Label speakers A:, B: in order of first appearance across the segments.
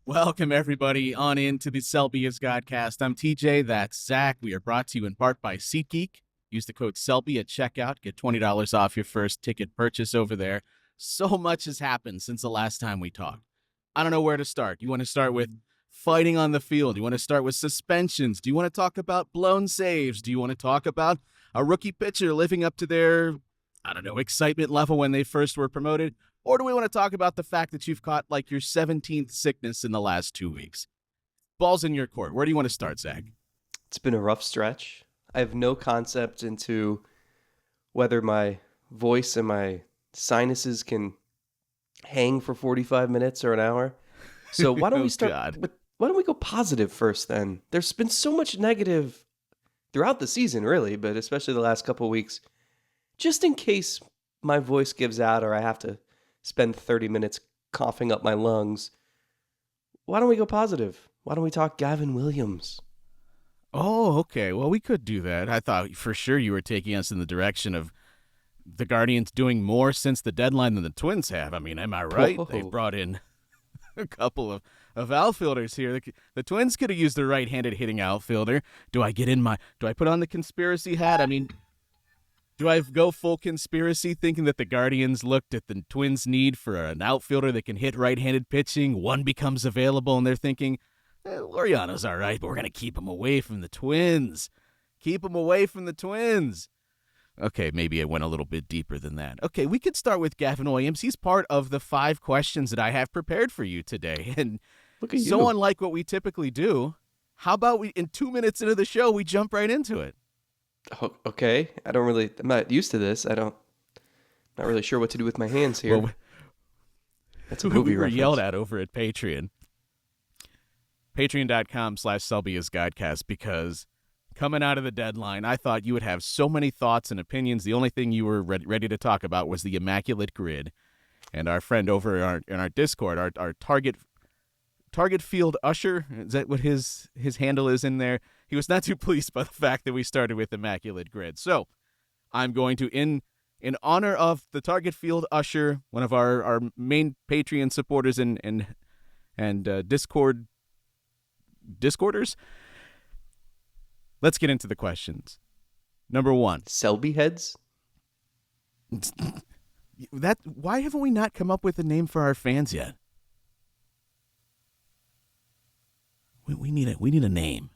A: Welcome, everybody, on into the Selby Godcast. I'm TJ, that's Zach. We are brought to you in part by SeatGeek. Use the code Selby at checkout. Get $20 off your first ticket purchase over there. So much has happened since the last time we talked. I don't know where to start. You want to start with fighting on the field? You want to start with suspensions? Do you want to talk about blown saves? Do you want to talk about a rookie pitcher living up to their, excitement level when they first were promoted? Or do we want to talk about the fact that you've caught like your 17th sickness in the last 2 weeks? Ball's in your court. Where do you want to start, Zach?
B: It's been a rough stretch. I have no concept into whether my voice and my sinuses can hang for 45 minutes or an hour. So why don't we start why don't we go positive first then? There's been so much negative throughout the season, really, but especially the last couple of weeks. Just in case my voice gives out or I have to spend 30 minutes coughing up my lungs, why don't we go positive? Why don't we talk Gavin Williams?
A: Oh, okay. Well, we could do that. I thought for sure you were taking us in the direction of the Guardians doing more since the deadline than the Twins have. I mean, am I right?
B: Whoa.
A: They brought in a couple of outfielders here. The Twins could have used a right-handed hitting outfielder. Do I put on the conspiracy hat? I mean, do I go full conspiracy thinking that the Guardians looked at the Twins' need for an outfielder that can hit right-handed pitching? One becomes available, and they're thinking, Laureano's all right, but we're going to keep him away from the Twins. Keep him away from the Twins. Okay, maybe it went a little bit deeper than that. Okay, we could start with Gavin Williams. He's part of the 5 questions that I have prepared for you today. And
B: look at
A: so
B: you.
A: unlike what we typically do, how about we, in 2 minutes into the show, we jump right into it?
B: Oh, okay. I'm not used to this. Not really sure what to do with my hands here.
A: Well,
B: that's a movie
A: we were
B: reference.
A: yelled at over at Patreon. Patreon.com/SelbyIsGodcast, because coming out of the deadline, I thought you would have so many thoughts and opinions. The only thing you were ready to talk about was the immaculate grid. And our friend over in our Discord, our target field usher, is that what his handle is in there? He was not too pleased by the fact that we started with immaculate grid. So I'm going to, in honor of the target field usher, one of our main Patreon supporters and Discorders, let's get into the questions. Number 1.
B: Selby heads?
A: Why haven't we not come up with a name for our fans yet? We need a name.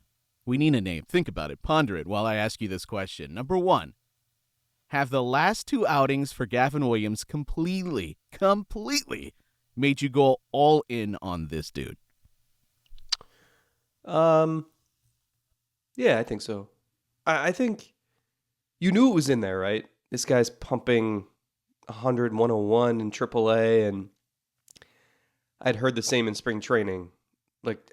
A: We need a name. Think about it. Ponder it while I ask you this question. Number 1. Have the last 2 outings for Gavin Williams completely made you go all in on this dude?
B: Yeah, I think so. I think you knew it was in there, right? This guy's pumping 100, 101 in AAA, and I'd heard the same in spring training. Like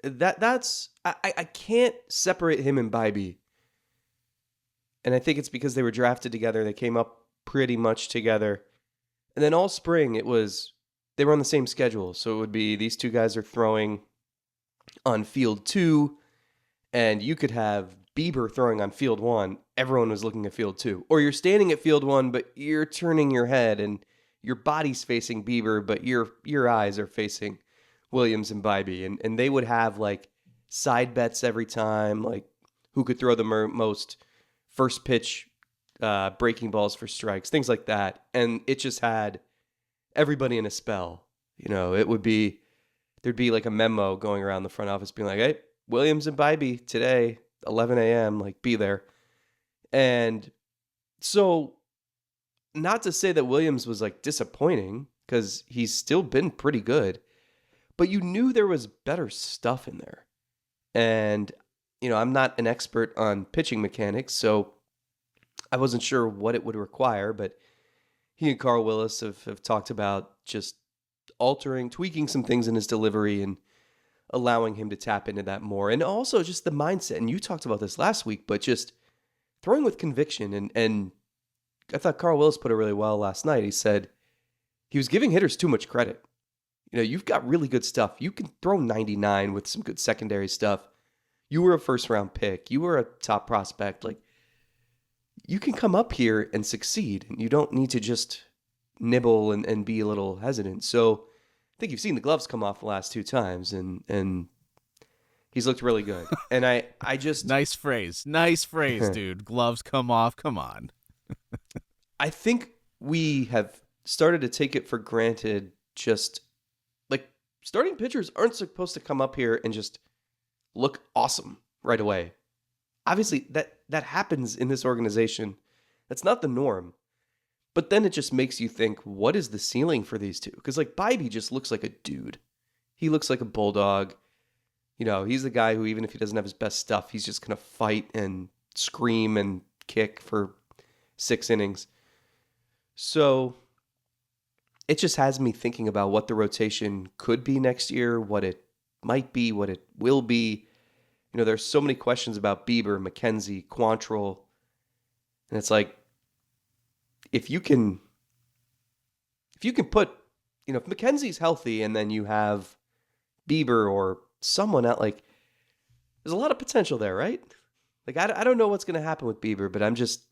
B: I can't separate him and Bibee. And I think it's because they were drafted together. They came up pretty much together. And then all spring they were on the same schedule. So it would be these 2 guys are throwing on field 2, and you could have Bieber throwing on field 1. Everyone was looking at field 2. Or you're standing at field 1, but you're turning your head and your body's facing Bieber, but your eyes are facing Williams and Bibee. And they would have like side bets every time, like who could throw the most first pitch breaking balls for strikes, things like that. And it just had everybody in a spell. You know, there'd be like a memo going around the front office being like, hey, Williams and Bibee today, 11 a.m., like be there. And so not to say that Williams was like disappointing, because he's still been pretty good, but you knew there was better stuff in there. And, I'm not an expert on pitching mechanics, so I wasn't sure what it would require, but he and Carl Willis have talked about just tweaking some things in his delivery and allowing him to tap into that more. And also just the mindset. And you talked about this last week, but just throwing with conviction. And I thought Carl Willis put it really well last night. He said he was giving hitters too much credit. You've got really good stuff. You can throw 99 with some good secondary stuff. You were a first-round pick. You were a top prospect. Like, you can come up here and succeed. And you don't need to just nibble and be a little hesitant. So think you've seen the gloves come off the last 2 times, and he's looked really good. And I just
A: Nice phrase, dude. Gloves come off. Come on.
B: I think we have started to take it for granted. Just like starting pitchers aren't supposed to come up here and just look awesome right away. Obviously, that happens in this organization. That's not the norm. But then it just makes you think, what is the ceiling for these two? Because like Bibee just looks like a dude. He looks like a bulldog. You know, he's the guy who, even if he doesn't have his best stuff, he's just going to fight and scream and kick for 6 innings. So it just has me thinking about what the rotation could be next year, what it might be, what it will be. You know, there's so many questions about Bieber, McKenzie, Quantrill. And it's like, if you can put, you know, if McKenzie's healthy and then you have Bieber or someone else, like, there's a lot of potential there, right? Like, I don't know what's going to happen with Bieber, but I'm just,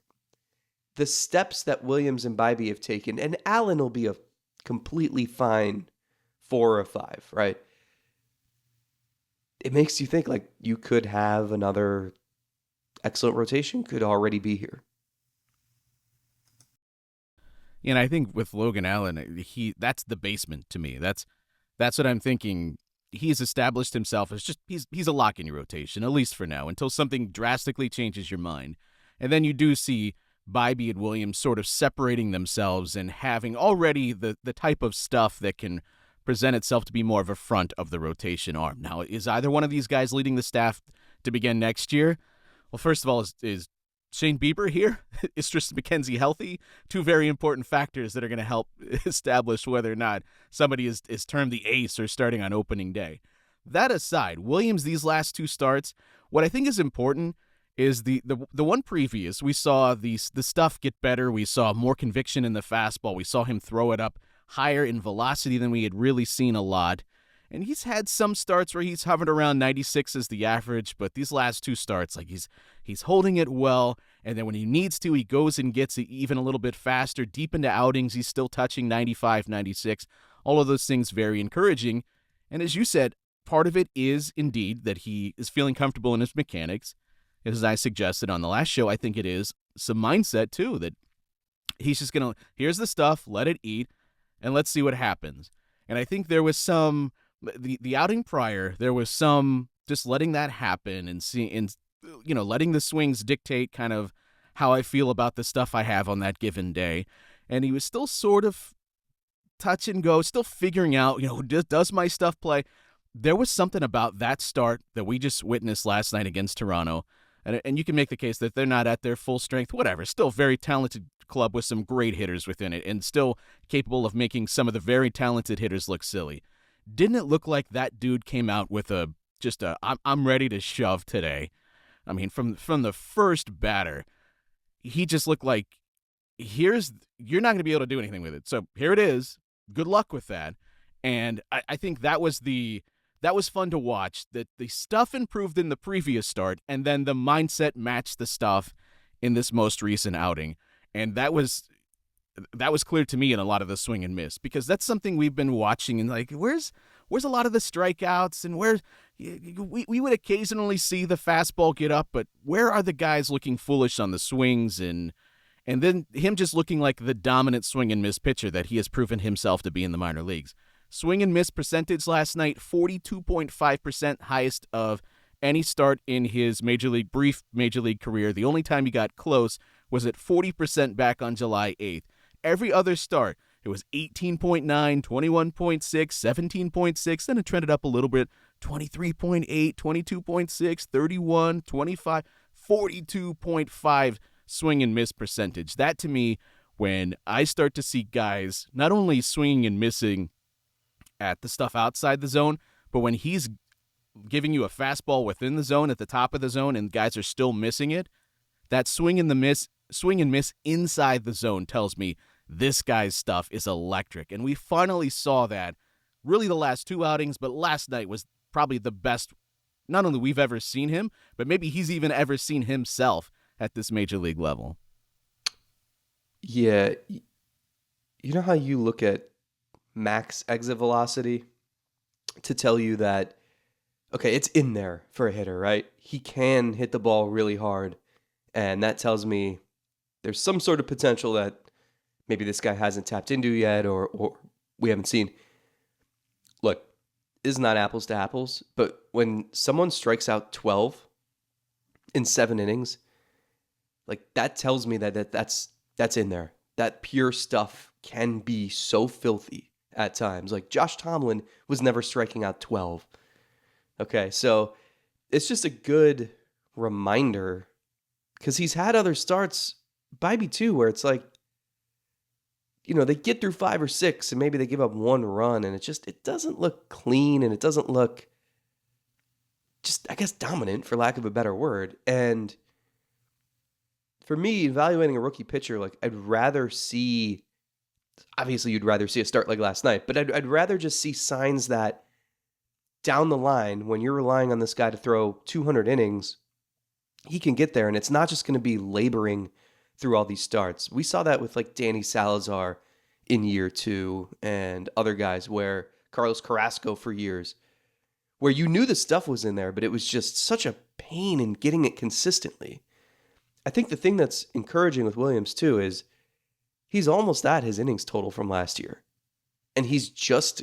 B: the steps that Williams and Bibee have taken, and Allen will be a completely fine 4 or 5, right? It makes you think, like, you could have another excellent rotation, could already be here.
A: And I think with Logan Allen, that's the basement to me. That's what I'm thinking. He's established himself as just he's a lock in your rotation, at least for now, until something drastically changes your mind. And then you do see Bibee and Williams sort of separating themselves and having already the type of stuff that can present itself to be more of a front of the rotation arm. Now, is either one of these guys leading the staff to begin next year? Well, first of all, is Shane Bieber here? Is Tristan McKenzie healthy? 2 very important factors that are going to help establish whether or not somebody is termed the ace or starting on opening day. That aside, Williams, these last 2 starts, what I think is important is the one previous, we saw the stuff get better. We saw more conviction in the fastball. We saw him throw it up higher in velocity than we had really seen a lot. And he's had some starts where he's hovered around 96 as the average, but these last 2 starts, like he's holding it well, and then when he needs to, he goes and gets it even a little bit faster. Deep into outings, he's still touching 95, 96. All of those things very encouraging. And as you said, part of it is indeed that he is feeling comfortable in his mechanics. As I suggested on the last show, I think it is some mindset too, that he's just going to, here's the stuff, let it eat, and let's see what happens. And I think there was some, the outing prior, there was some just letting that happen and letting the swings dictate kind of how I feel about the stuff I have on that given day. And he was still sort of touch and go, still figuring out, does my stuff play? There was something about that start that we just witnessed last night against Toronto. And you can make the case that they're not at their full strength, whatever. Still very talented club with some great hitters within it and still capable of making some of the very talented hitters look silly. Didn't it look like that dude came out with I'm ready to shove today? I mean, from the first batter, he just looked like, you're not going to be able to do anything with it. So here it is. Good luck with that. And I think that was fun to watch, that the stuff improved in the previous start, and then the mindset matched the stuff in this most recent outing. And that was clear to me in a lot of the swing and miss, because that's something we've been watching, and like, where's a lot of the strikeouts, and where we would occasionally see the fastball get up, but where are the guys looking foolish on the swings, and then him just looking like the dominant swing and miss pitcher that he has proven himself to be in the minor leagues. Swing and miss percentage last night, 42.5%, highest of any start in his brief major league career. The only time he got close was at 40% back on July 8th. Every other start, it was 18.9, 21.6, 17.6, then it trended up a little bit, 23.8, 22.6, 31, 25, 42.5 swing and miss percentage. That to me, when I start to see guys not only swinging and missing at the stuff outside the zone, but when he's giving you a fastball within the zone at the top of the zone and guys are still missing it, that swing and miss inside the zone tells me this guy's stuff is electric. And we finally saw that really the last 2 outings, but last night was probably the best, not only we've ever seen him, but maybe he's even ever seen himself at this major league level.
B: Yeah. You know how you look at max exit velocity to tell you that, okay, it's in there for a hitter, right? He can hit the ball really hard. And that tells me there's some sort of potential that maybe this guy hasn't tapped into yet or we haven't seen. Look, this is not apples to apples, but when someone strikes out 12 in 7 innings, like that tells me that's in there. That pure stuff can be so filthy at times. Like Josh Tomlin was never striking out 12. Okay, so it's just a good reminder because he's had other starts, Bibee too, where it's like, they get through 5 or 6 and maybe they give up 1 run and it doesn't look clean and it doesn't look just, I guess, dominant for lack of a better word. And for me, evaluating a rookie pitcher, like I'd rather see, obviously you'd rather see a start like last night, but I'd rather just see signs that down the line, when you're relying on this guy to throw 200 innings, he can get there and it's not just going to be laboring through all these starts. We saw that with like Danny Salazar in year 2 and other guys where Carlos Carrasco for years, where you knew the stuff was in there, but it was just such a pain in getting it consistently. I think the thing that's encouraging with Williams too is he's almost at his innings total from last year. And he's just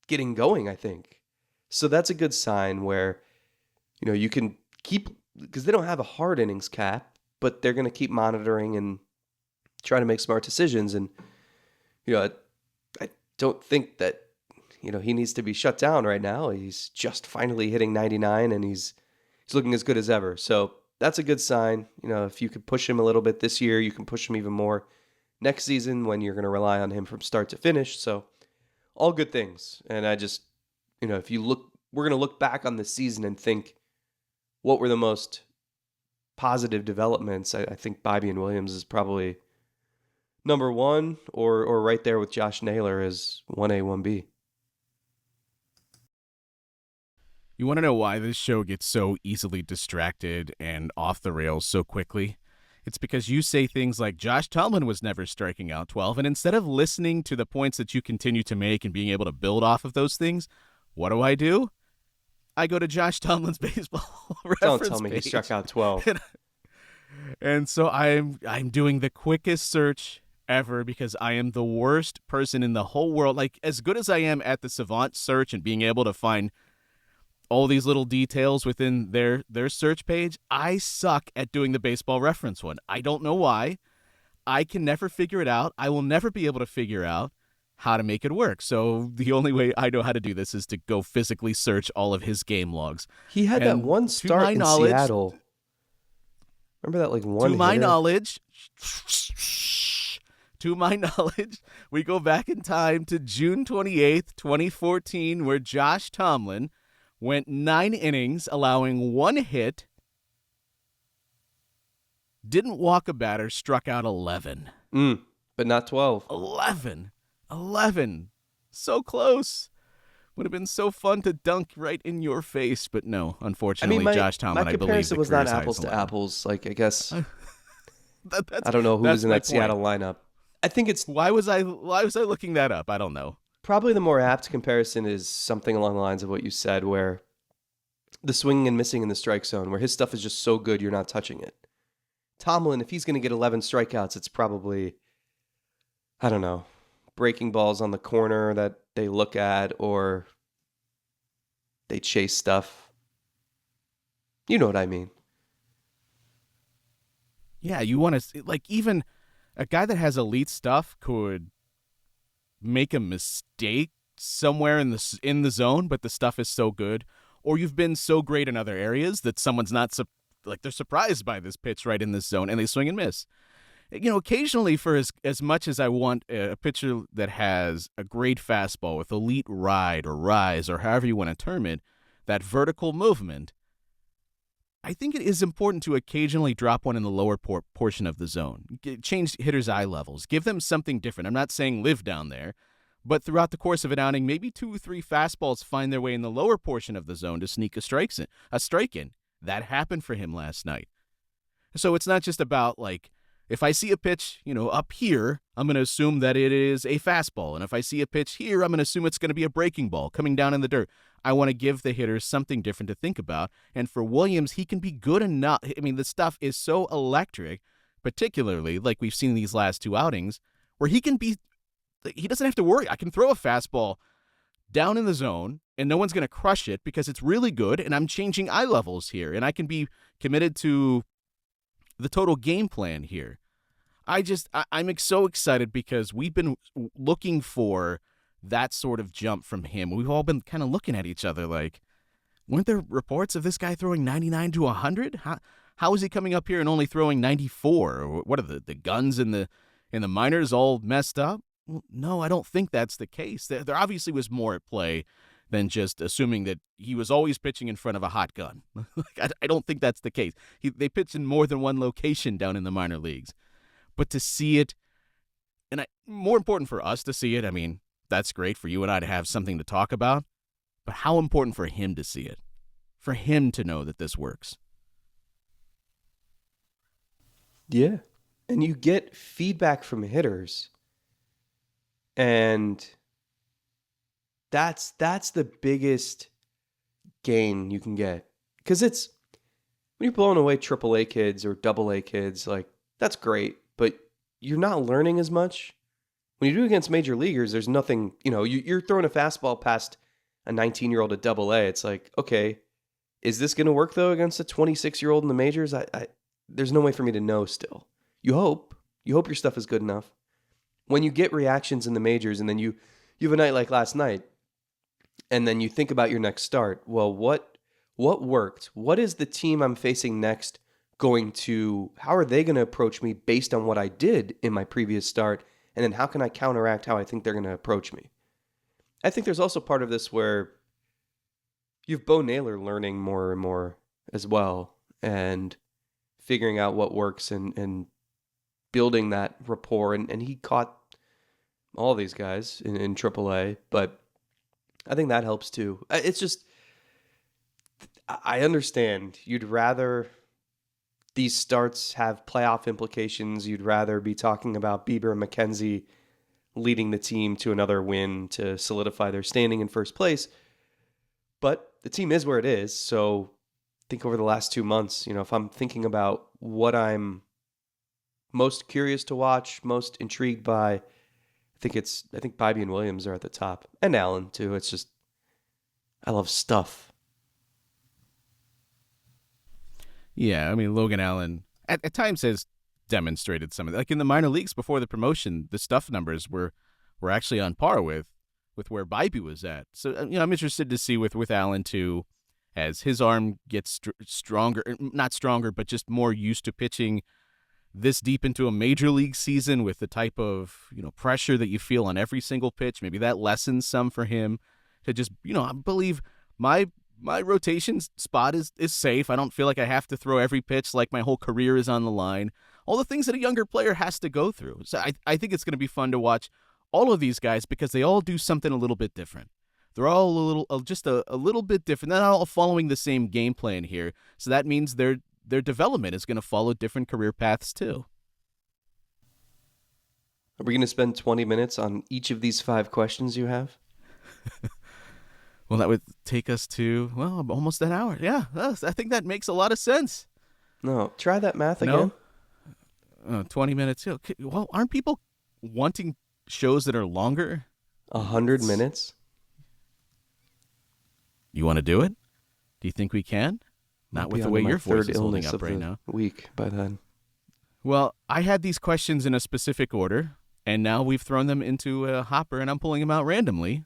B: getting going, I think. So that's a good sign where, you can keep, because they don't have a hard innings cap, but they're going to keep monitoring and try to make smart decisions. And, I don't think that, he needs to be shut down right now. He's just finally hitting 99 and he's looking as good as ever. So that's a good sign. If you could push him a little bit this year, you can push him even more next season when you're going to rely on him from start to finish. So all good things. And I just, if you look, we're going to look back on this season and think, what were the most positive developments? I think Bibee and Williams is probably number 1 or right there with Josh Naylor as 1A, 1B.
A: You want to know why this show gets so easily distracted and off the rails so quickly? It's because you say things like Josh Tomlin was never striking out 12, and instead of listening to the points that you continue to make and being able to build off of those things, what do? I go to Josh Tomlin's baseball reference
B: Don't tell me
A: page.
B: he struck out 12.
A: And so I'm doing the quickest search ever because I am the worst person in the whole world. Like, as good as I am at the Savant search and being able to find all these little details within their search page, I suck at doing the baseball reference one. I don't know why. I can never figure it out. I will never be able to figure out how to make it work. So the only way I know how to do this is to go physically search all of his game logs.
B: He had that one start in Seattle. Remember that one
A: To my knowledge, we go back in time to June 28th, 2014, where Josh Tomlin went 9 innings, allowing 1 hit, didn't walk a batter, struck out 11.
B: But not 12.
A: 11. So close. Would have been so fun to dunk right in your face, but no, unfortunately, Josh Tomlin, I believe,
B: comparison was not apples to apples. Like, I guess I don't know who was in that Seattle lineup. I think it's
A: why was I looking that up? I don't know.
B: Probably the more apt comparison is something along the lines of what you said, where the swinging and missing in the strike zone, where his stuff is just so good you're not touching it. Tomlin, if he's going to get 11 strikeouts, it's probably, I don't know, breaking balls on the corner that they look at or they chase stuff. You know what I mean?
A: Yeah, you want to, like, even a guy that has elite stuff could make a mistake somewhere in the zone, but the stuff is so good, or you've been so great in other areas that someone's not they're surprised by this pitch right in this zone and they swing and miss. Occasionally, for as much as I want a pitcher that has a great fastball with elite ride or rise or however you want to term it, that vertical movement, I think it is important to occasionally drop one in the lower portion of the zone. Change hitters' eye levels. Give them something different. I'm not saying live down there, but throughout the course of an outing, maybe 2 or 3 fastballs find their way in the lower portion of the zone to sneak a strike in. That happened for him last night. So it's not just about, like, If I see a pitch, up here, I'm going to assume that it is a fastball. And if I see a pitch here, I'm going to assume it's going to be a breaking ball coming down in the dirt. I want to give the hitters something different to think about. And for Williams, he can be good enough. I mean, the stuff is so electric, particularly like we've seen these last two outings, where he doesn't have to worry. I can throw a fastball down in the zone and no one's going to crush it because it's really good and I'm changing eye levels here and I can be committed to the total game plan here. I'm so excited because we've been looking for that sort of jump from him. We've all been kind of looking at each other like, weren't there reports of this guy throwing 99 to 100? How is he coming up here and only throwing 94? What are the guns in the minors all messed up? Well, no, I don't think that's the case. There obviously was more at play than just assuming that he was always pitching in front of a hot gun. I don't think that's the case. They pitch in more than one location down in the minor leagues. But to see it, and more important for us to see it, I mean, that's great for you and I to have something to talk about, but how important for him to see it, for him to know that this works.
B: Yeah. And you get feedback from hitters. And that's the biggest gain you can get. Because it's, when you're blowing away AAA kids or AA kids, like, that's great. But you're not learning as much. When you do against major leaguers, there's nothing, you're throwing a fastball past a 19-year-old at AA. It's like, okay, is this going to work, though, against a 26-year-old in the majors? There's no way for me to know still. You hope your stuff is good enough. When you get reactions in the majors and then you have a night like last night and then you think about your next start, well, what worked? What is the team I'm facing next how are they going to approach me based on what I did in my previous start? And then how can I counteract how I think they're going to approach me? I think there's also part of this where you have Bo Naylor learning more and more as well and figuring out what works and building that rapport. And he caught all these guys in AAA, but I think that helps too. It's just, I understand you'd rather these starts have playoff implications. You'd rather be talking about Bieber and McKenzie leading the team to another win to solidify their standing in first place. But the team is where it is. So I think over the last 2 months, if I'm thinking about what I'm most curious to watch, most intrigued by, I think Bibee and Williams are at the top. And Allen too. It's just, I love stuff.
A: Yeah, I mean, Logan Allen at times has demonstrated some of that. Like in the minor leagues before the promotion, the stuff numbers were actually on par with where Bibee was at. So, I'm interested to see with Allen too, as his arm gets stronger, not stronger, but just more used to pitching this deep into a major league season with the type of, pressure that you feel on every single pitch. Maybe that lessens some for him to just, I believe my rotation spot is safe. I don't feel like I have to throw every pitch like my whole career is on the line. All the things that a younger player has to go through. So I think it's going to be fun to watch all of these guys because they all do something a little bit different. They're all just a little bit different. They're not all following the same game plan here. So that means their development is going to follow different career paths too.
B: Are we going to spend 20 minutes on each of these 5 questions you have?
A: Well, that would take us to, almost an hour. Yeah, I think that makes a lot of sense.
B: No, try that math again.
A: 20 minutes. Well, aren't people wanting shows that are longer?
B: 100 minutes?
A: You want to do it? Do you think we can? Not with the way your voice is holding up right now.
B: Week by then.
A: Well, I had these questions in a specific order, and now we've thrown them into a hopper, and I'm pulling them out randomly.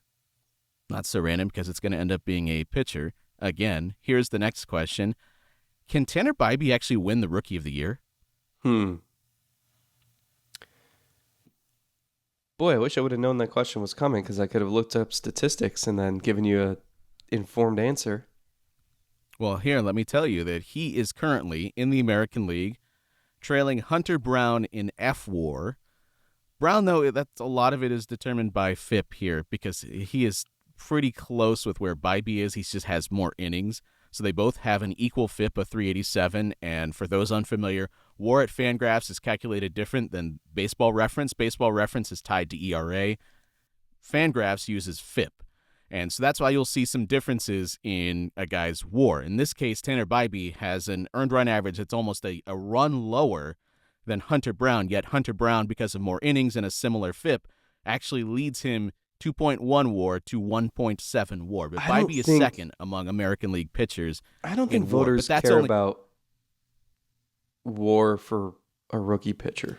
A: Not so random because it's going to end up being a pitcher. Again, here's the next question. Can Tanner Bibee actually win the Rookie of the Year?
B: Boy, I wish I would have known that question was coming because I could have looked up statistics and then given you an informed answer.
A: Well, here, let me tell you that he is currently in the American League, trailing Hunter Brown in F-WAR. Brown, though, that's a lot of it is determined by FIP here because he is pretty close with where Bibee is. He just has more innings. So they both have an equal FIP of 387. And for those unfamiliar, WAR at Fangraphs is calculated different than Baseball Reference. Baseball Reference is tied to ERA. Fangraphs uses FIP. And so that's why you'll see some differences in a guy's WAR. In this case, Tanner Bibee has an earned run average that's almost a run lower than Hunter Brown, yet Hunter Brown, because of more innings and a similar FIP, actually leads him 2.1 WAR to 1.7 WAR. But Bibee is second among American League pitchers.
B: I don't think voters care about WAR for a rookie pitcher.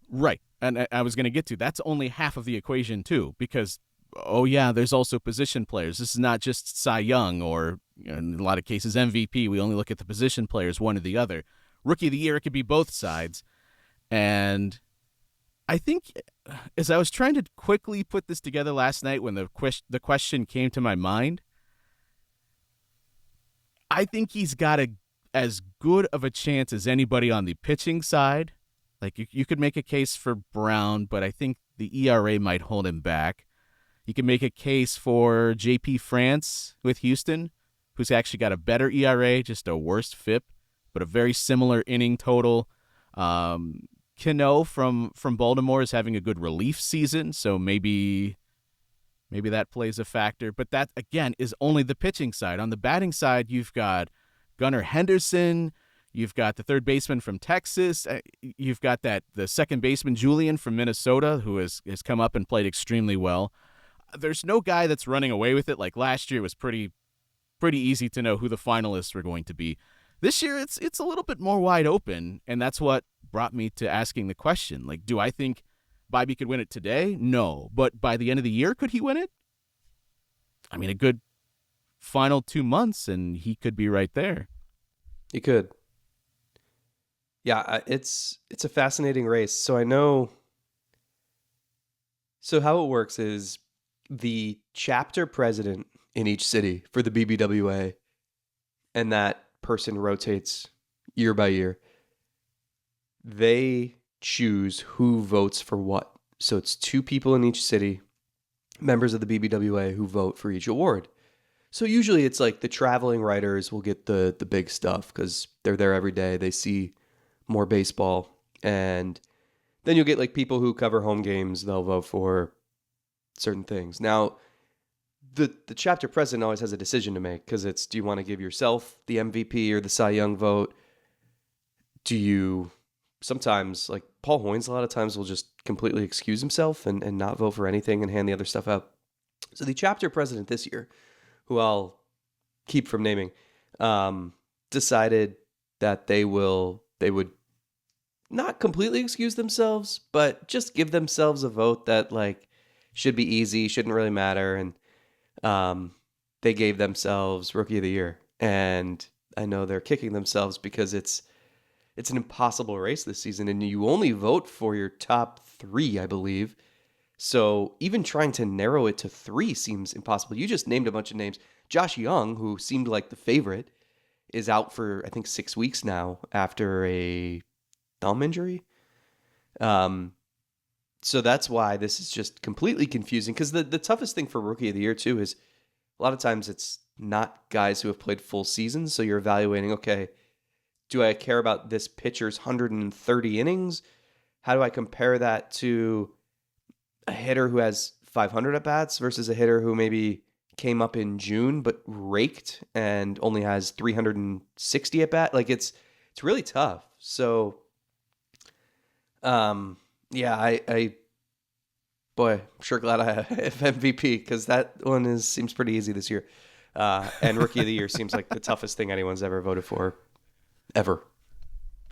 A: Right. And I was going to get to that's only half of the equation, too, because there's also position players. This is not just Cy Young or, in a lot of cases, MVP. We only look at the position players, one or the other. Rookie of the Year, it could be both sides. And I think as I was trying to quickly put this together last night when the question came to my mind, I think he's got as good of a chance as anybody on the pitching side. Like, you could make a case for Brown, but I think the ERA might hold him back. You can make a case for J.P. France with Houston, who's actually got a better ERA, just a worse FIP, but a very similar inning total. Cano from Baltimore is having a good relief season, so maybe that plays a factor. But that, again, is only the pitching side. On the batting side, you've got Gunnar Henderson. You've got the third baseman from Texas. You've got the second baseman, Julian, from Minnesota, who has come up and played extremely well. There's no guy that's running away with it. Like last year, it was pretty easy to know who the finalists were going to be. This year, it's a little bit more wide open, and that's what brought me to asking the question. Like, do I think Bibee could win it today? No. But by the end of the year, could he win it? I mean, a good final 2 months, and he could be right there.
B: He could. Yeah, it's a fascinating race. So how it works is the chapter president in each city for the BBWA, and that person rotates year by year. They choose who votes for what. So it's 2 people in each city, members of the BBWA, who vote for each award. So usually it's like the traveling writers will get the big stuff because they're there every day. They see more baseball. And then you'll get like people who cover home games. They'll vote for certain things. Now, the chapter president always has a decision to make because it's, do you want to give yourself the MVP or the Cy Young vote? Do you sometimes, like Paul Hoynes, a lot of times will just completely excuse himself and not vote for anything and hand the other stuff out. So the chapter president this year, who I'll keep from naming, decided that they would not completely excuse themselves, but just give themselves a vote that like should be easy, shouldn't really matter. And they gave themselves Rookie of the Year. And I know they're kicking themselves because it's an impossible race this season, and you only vote for your top 3, I believe. So even trying to narrow it to 3 seems impossible. You just named a bunch of names. Josh Young, who seemed like the favorite, is out for, I think, 6 weeks now after a thumb injury. So that's why this is just completely confusing. Because the toughest thing for Rookie of the Year, too, is a lot of times it's not guys who have played full seasons. So you're evaluating, okay, do I care about this pitcher's 130 innings? How do I compare that to a hitter who has 500 at-bats versus a hitter who maybe came up in June but raked and only has 360 at-bat? Like, it's really tough. So, yeah, I'm sure glad I have MVP because that one seems pretty easy this year. And Rookie of the Year seems like the toughest thing anyone's ever voted for. Ever.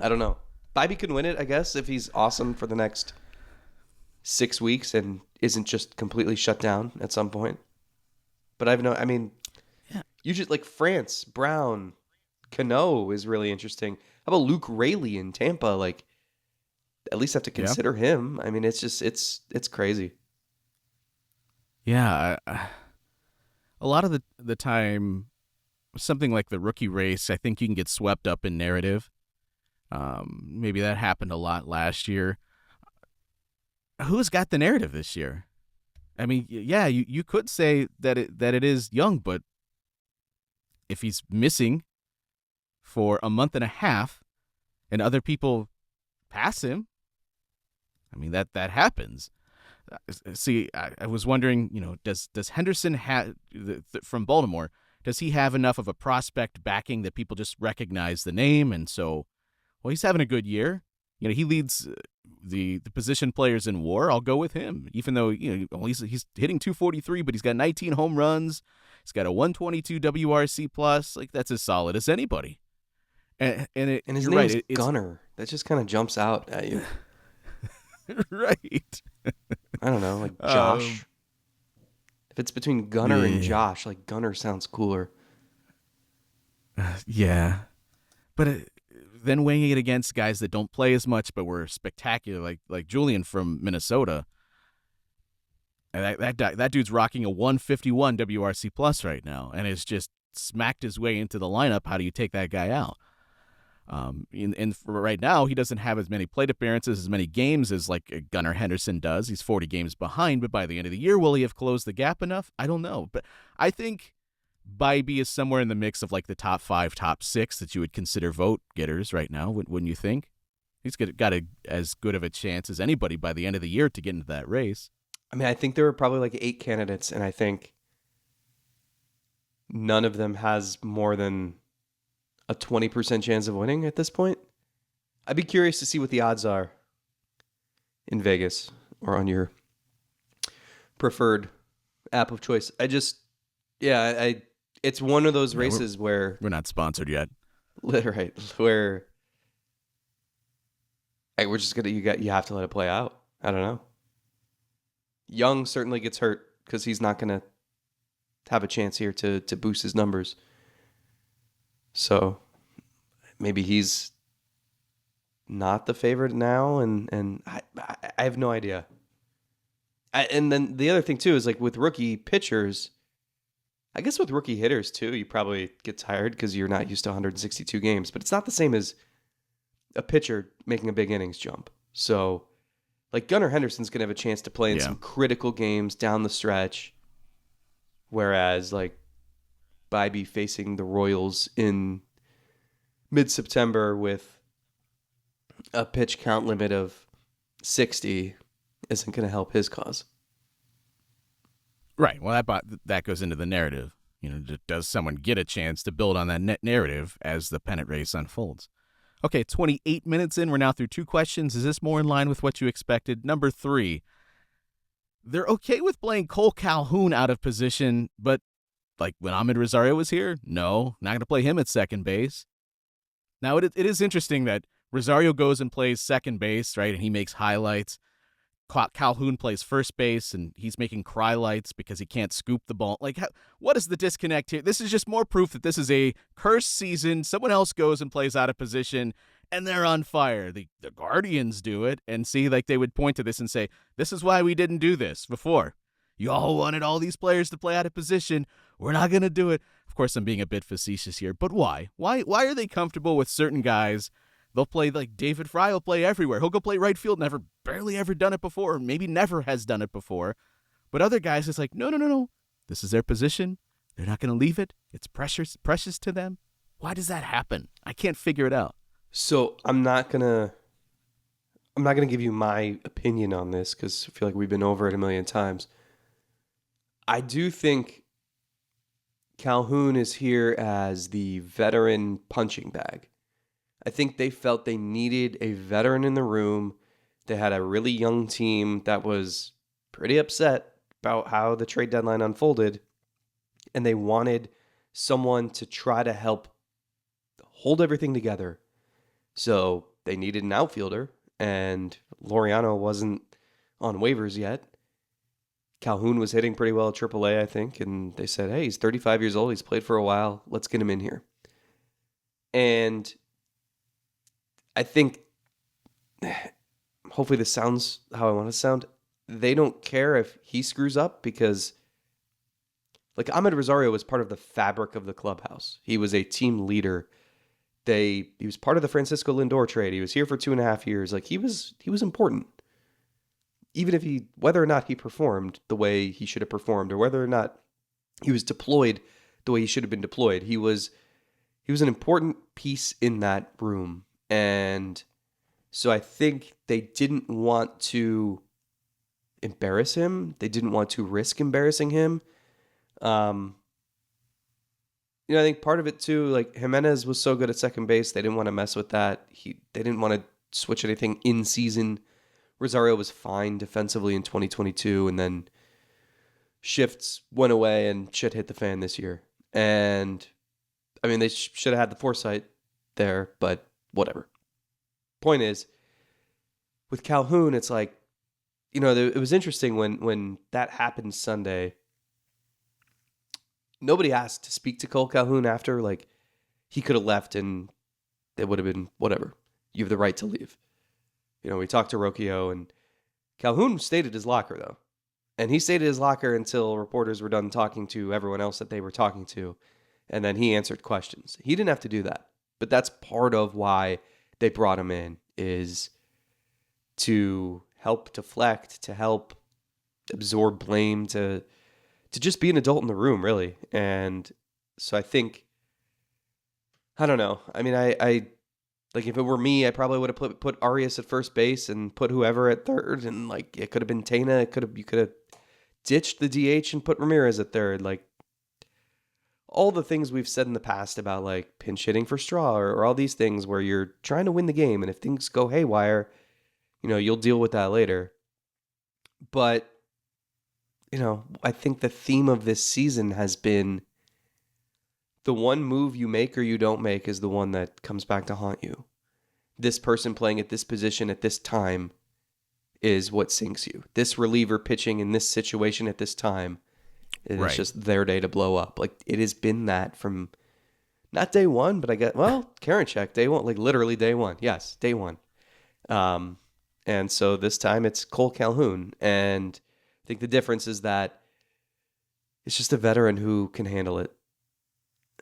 B: I don't know. Bibee can win it, I guess, if he's awesome for the next 6 weeks and isn't just completely shut down at some point. But you just like France, Brown, Cano is really interesting. How about Luke Raley in Tampa? Like, at least have to consider him. I mean, it's just, it's crazy.
A: Yeah. A lot of the time, something like the rookie race, I think you can get swept up in narrative. Maybe that happened a lot last year. Who's got the narrative this year? I mean, yeah, you could say that it is young, but if he's missing for a month and a half and other people pass him, I mean that happens. See, I was wondering, does Henderson have from Baltimore? Does he have enough of a prospect backing that people just recognize the name? And so, well, he's having a good year. He leads the position players in WAR. I'll go with him, even though he's hitting 243, but he's got 19 home runs. He's got a 122 WRC plus. Like that's as solid as anybody. And
B: his
A: you're
B: name
A: right.
B: is Gunner. That just kind of jumps out at you.
A: Right.
B: I don't know, like Josh. If it's between Gunner and Josh, like Gunner sounds cooler.
A: Yeah. But then weighing it against guys that don't play as much but were spectacular, like Julian from Minnesota, and that dude's rocking a 151 WRC plus right now, and has just smacked his way into the lineup. How do you take that guy out? And for right now, he doesn't have as many plate appearances, as many games as like Gunnar Henderson does. He's 40 games behind, but by the end of the year, will he have closed the gap enough? I don't know. But I think Bibee is somewhere in the mix of like the top 5, top 6 that you would consider vote getters right now, wouldn't you think? He's got as good of a chance as anybody by the end of the year to get into that race.
B: I mean, I think there were probably like 8 candidates, and I think none of them has more than a 20% chance of winning at this point. I'd be curious to see what the odds are in Vegas or on your preferred app of choice. It's one of those races where
A: we're not sponsored yet.
B: Right, where we're just gonna you have to let it play out. I don't know. Young certainly gets hurt because he's not gonna have a chance here to boost his numbers. So maybe he's not the favorite now, and I have no idea. And then the other thing too is like with rookie pitchers, I guess with rookie hitters too, you probably get tired because you're not used to 162 games, but it's not the same as a pitcher making a big innings jump. So like Gunnar Henderson's going to have a chance to play in some critical games down the stretch, whereas like Bibee facing the Royals in mid-September with a pitch count limit of 60 isn't going to help his cause.
A: Right. Well, that goes into the narrative. Does someone get a chance to build on that net narrative as the pennant race unfolds? Okay, 28 minutes in. We're now through 2 questions. Is this more in line with what you expected? Number 3. They're okay with playing Kole Calhoun out of position, but like when Ahmed Rosario was here, no, not going to play him at second base. Now, it is interesting that Rosario goes and plays second base, right, and he makes highlights. Calhoun plays first base, and he's making cry lights because he can't scoop the ball. Like, what is the disconnect here? This is just more proof that this is a cursed season. Someone else goes and plays out of position, and they're on fire. The Guardians do it, and see, like, they would point to this and say, this is why we didn't do this before. You all wanted all these players to play out of position. We're not going to do it. Of course, I'm being a bit facetious here, but why? Why are they comfortable with certain guys? They'll play like David Fry will play everywhere. He'll go play right field, barely ever done it before, maybe never has done it before. But other guys, it's like, no. This is their position. They're not going to leave it. It's precious to them. Why does that happen? I can't figure it out.
B: So I'm not gonna give you my opinion on this because I feel like we've been over it a million times. I do think Calhoun is here as the veteran punching bag. I think they felt they needed a veteran in the room. They had a really young team that was pretty upset about how the trade deadline unfolded, and they wanted someone to try to help hold everything together. So they needed an outfielder, and Laureano wasn't on waivers yet. Calhoun was hitting pretty well at AAA, I think, and they said, hey, he's 35 years old. He's played for a while. Let's get him in here. And I think, hopefully this sounds how I want it to sound, they don't care if he screws up because, like, Ahmed Rosario was part of the fabric of the clubhouse. He was a team leader. He was part of the Francisco Lindor trade. He was here for 2.5 years. Like, he was important. whether or not he performed the way he should have performed, or whether or not he was deployed the way he should have been deployed, he was an important piece in that room. And so I think they didn't want to embarrass him. They didn't want to risk embarrassing him. I think part of it too, like Jimenez was so good at second base, they didn't want to mess with that. They didn't want to switch anything in season. Rosario was fine defensively in 2022, and then shifts went away and shit hit the fan this year. And I mean, they should have had the foresight there, but whatever. Point is, with Calhoun, it's like, it was interesting when that happened Sunday. Nobody asked to speak to Kole Calhoun after. Like, he could have left and it would have been whatever. You have the right to leave. We talked to Rocchio, and Calhoun stayed at his locker, though. And he stayed at his locker until reporters were done talking to everyone else that they were talking to. And then he answered questions. He didn't have to do that. But that's part of why they brought him in, is to help deflect, to help absorb blame, to just be an adult in the room, really. And so I think, I don't know. I mean, I like, if it were me, I probably would have put Arias at first base and put whoever at third. And like, it could have been Tana. You could have ditched the DH and put Ramirez at third. Like, all the things we've said in the past about like pinch hitting for Straw, or all these things where you're trying to win the game. And if things go haywire, you'll deal with that later. But, I think the theme of this season has been the one move you make or you don't make is the one that comes back to haunt you. This person playing at this position at this time is what sinks you. This reliever pitching in this situation at this time, it's just their day to blow up. Like, it has been that from not day one, but Karinchak, day one, like literally day one. Yes, day one. And so this time it's Kole Calhoun. And I think the difference is that it's just a veteran who can handle it.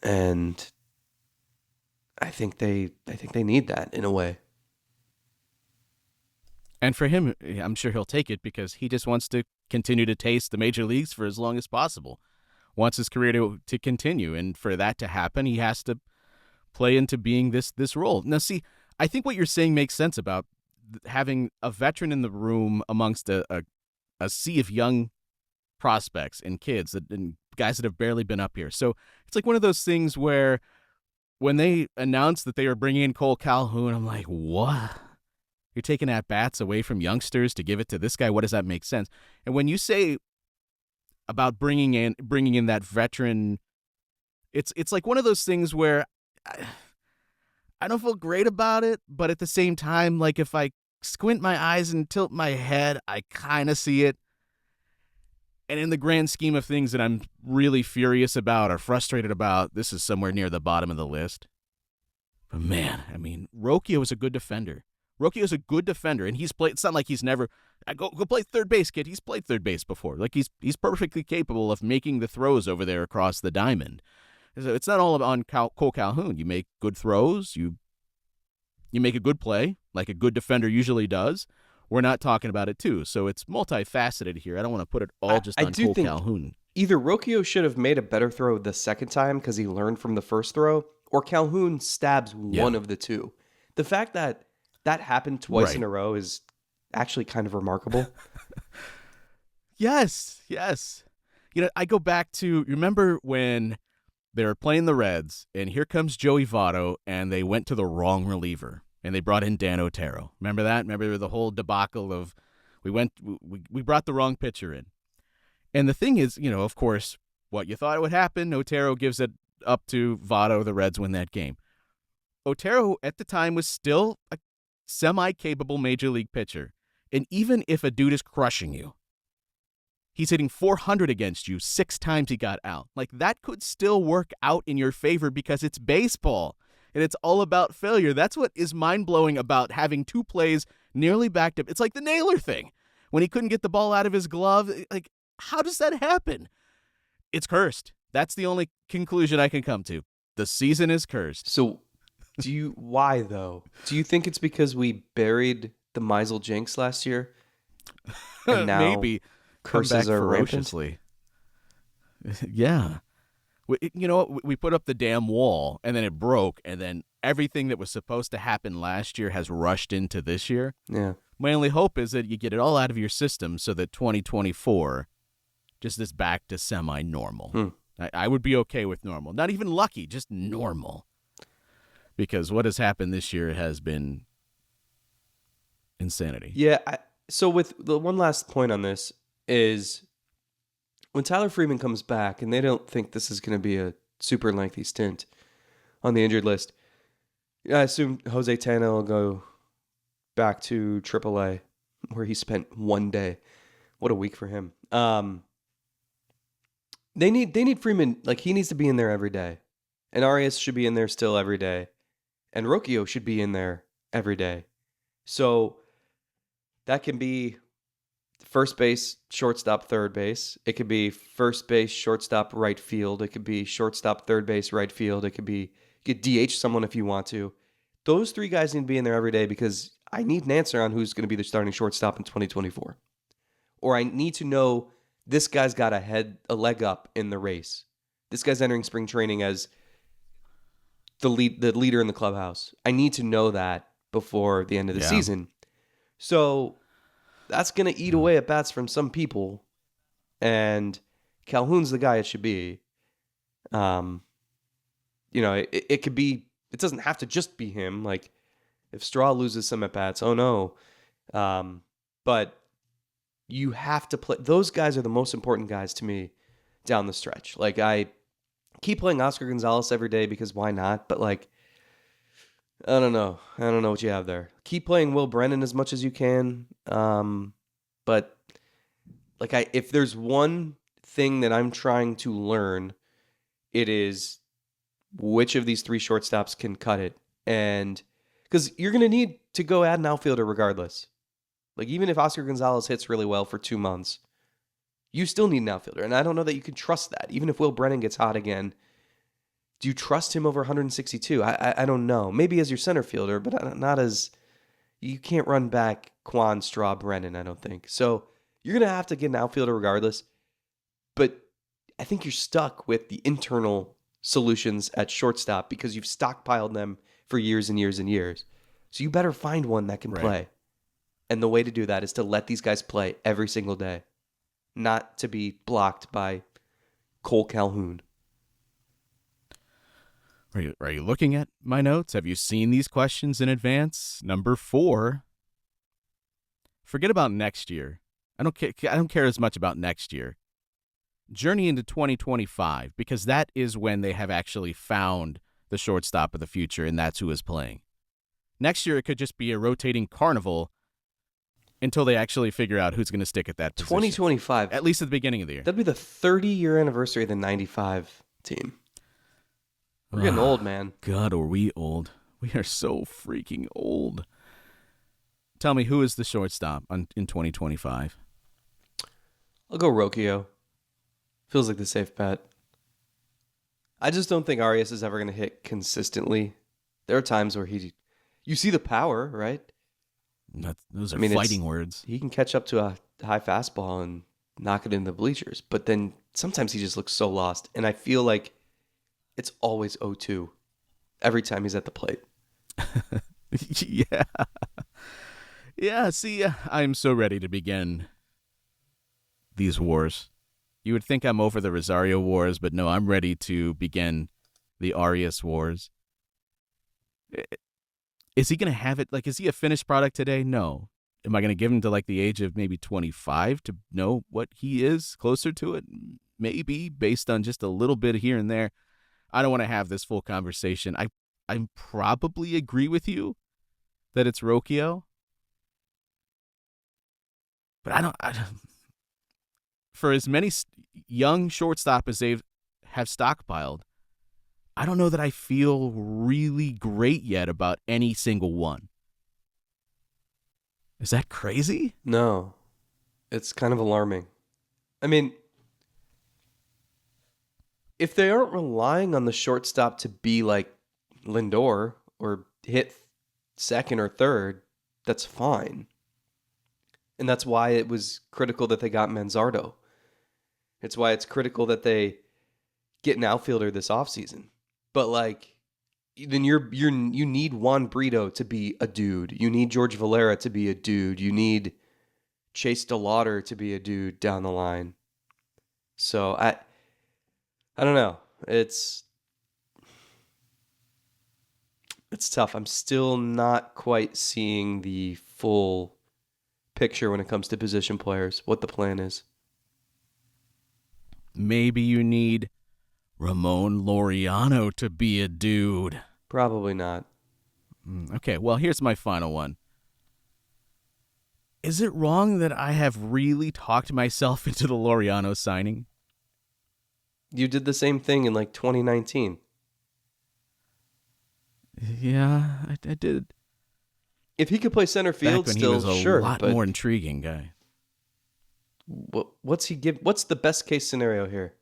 B: And I think they need that in a way.
A: And for him, I'm sure he'll take it, because he just wants to continue to taste the major leagues for as long as possible. Wants his career to continue. And for that to happen, he has to play into being this role. Now, see, I think what you're saying makes sense about having a veteran in the room amongst a sea of young prospects and kids and guys that have barely been up here. So it's like one of those things where when they announced that they were bringing in Kole Calhoun, I'm like, what? You're taking at-bats away from youngsters to give it to this guy? What does that make sense? And when you say about bringing in that veteran, it's like one of those things where I don't feel great about it, but at the same time, like, if I squint my eyes and tilt my head, I kind of see it. And in the grand scheme of things that I'm really furious about or frustrated about, this is somewhere near the bottom of the list. But man, I mean, Rocchio is a good defender. Rocchio is a good defender, and he's played. It's not like he's never go play third base, kid. He's played third base before. Like, he's perfectly capable of making the throws over there across the diamond. So it's not all on Kole Calhoun. You make good throws. You make a good play, like a good defender usually does. We're not talking about it too. So it's multifaceted here. I don't want to put it all just on Kole Calhoun.
B: Either Rocchio should have made a better throw the second time because he learned from the first throw, or Calhoun stabs one of the two. The fact that happened twice in a row is actually kind of remarkable.
A: Yes. I go back to, remember when they were playing the Reds, and here comes Joey Votto, and they went to the wrong reliever, and they brought in Dan Otero. Remember that? Remember the whole debacle of we brought the wrong pitcher in. And the thing is, of course, what you thought would happen, Otero gives it up to Votto, the Reds win that game. Otero at the time was still a semi-capable major league pitcher. And even if a dude is crushing you, he's hitting 400 against you 6 times he got out. Like, that could still work out in your favor because it's baseball. And it's all about failure. That's what is mind-blowing about having 2 plays nearly backed up. It's like the Naylor thing. When he couldn't get the ball out of his glove, like, how does that happen? It's cursed. That's the only conclusion I can come to. The season is cursed.
B: So, why though? Do you think it's because we buried the Meisel jinx last year? and now
A: Maybe come back
B: curses are rampant.
A: ferociously. Yeah. You know what? We put up the damn wall, and then it broke, and then everything that was supposed to happen last year has rushed into this year.
B: Yeah.
A: My only hope is that you get it all out of your system so that 2024 just is back to semi-normal. I would be okay with normal. Not even lucky, just normal. Because what has happened this year has been insanity.
B: Yeah. So with the one last point on this is when Tyler Freeman comes back, and they don't think this is going to be a super lengthy stint on the injured list, I assume Jose Tena will go back to AAA, where he spent one day. What a week for him. They need Freeman, like he needs to be in there every day. And Arias should be in there still every day. And Rocchio should be in there every day. So that can be first base, shortstop, third base. It could be first base, shortstop, right field. It could be shortstop, third base, right field. It could be, you could DH someone if you want to. Those three guys need to be in there every day because I need an answer on who's going to be the starting shortstop in 2024. Or I need to know this guy's got a leg up in the race. This guy's entering spring training as the leader in the clubhouse. I need to know that before the end of the season. So that's going to eat away at bats from some people. And Calhoun's the guy it should be. It could be, it doesn't have to just be him. Like if Straw loses some at bats, oh no. But you have to play. Those guys are the most important guys to me down the stretch. Like I keep playing Oscar Gonzalez every day because why not? But like, I don't know what you have there. Keep playing Will Brennan as much as you can. But like if there's one thing that I'm trying to learn, it is which of these three shortstops can cut it. And because you're going to need to go add an outfielder regardless. Like even if Oscar Gonzalez hits really well for 2 months, you still need an outfielder. And I don't know that you can trust that. Even if Will Brennan gets hot again, do you trust him over 162? I don't know. Maybe as your center fielder, but not as... You can't run back Quan, Straw, Brennan, I don't think. So you're going to have to get an outfielder regardless. But I think you're stuck with the internal solutions at shortstop because you've stockpiled them for years and years and years. So you better find one that can play. And the way to do that is to let these guys play every single day, not to be blocked by Kole Calhoun.
A: Are you looking at my notes? Have you seen these questions in advance? Number 4. Forget about next year. I don't care as much about next year. Journey into 2025, because that is when they have actually found the shortstop of the future, and that's who is playing. Next year, it could just be a rotating carnival until they actually figure out who's going to stick at that position.
B: 2025.
A: At least at the beginning of the year.
B: That'd be the 30-year anniversary of the 95 team. We're getting old, man.
A: God, are we old. We are so freaking old. Tell me, who is the shortstop in 2025?
B: I'll go Rocchio. Feels like the safe bet. I just don't think Arias is ever going to hit consistently. There are times where you see the power, right?
A: Those are fighting words.
B: He can catch up to a high fastball and knock it in the bleachers, but then sometimes he just looks so lost. And I feel like it's always 0-2 every time he's at the plate.
A: Yeah. Yeah, see, I'm so ready to begin these wars. You would think I'm over the Rosario wars, but no, I'm ready to begin the Arias wars. Is he going to have it? Like, is he a finished product today? No. Am I going to give him to like the age of maybe 25 to know what he is closer to it? Maybe, based on just a little bit here and there. I don't want to have this full conversation. I probably agree with you that it's Rocchio. But I don't for as many young shortstop as they have stockpiled, I don't know that I feel really great yet about any single one. Is that crazy?
B: No. It's kind of alarming. I mean, if they aren't relying on the shortstop to be like Lindor or hit second or third, that's fine. And that's why it was critical that they got Manzardo. It's why it's critical that they get an outfielder this offseason. But like, then you need Juan Brito to be a dude. You need George Valera to be a dude. You need Chase DeLauder to be a dude down the line. So I don't know. It's tough. I'm still not quite seeing the full picture when it comes to position players, what the plan is.
A: Maybe you need Ramon Laureano to be a dude.
B: Probably not.
A: Okay, well, here's my final one. Is it wrong that I have really talked myself into the Laureano signing?
B: You did the same thing in like 2019.
A: Yeah, I did.
B: If he could play center field
A: Back when
B: still,
A: he was a
B: sure.
A: lot
B: but
A: more intriguing guy.
B: what's the best case scenario here?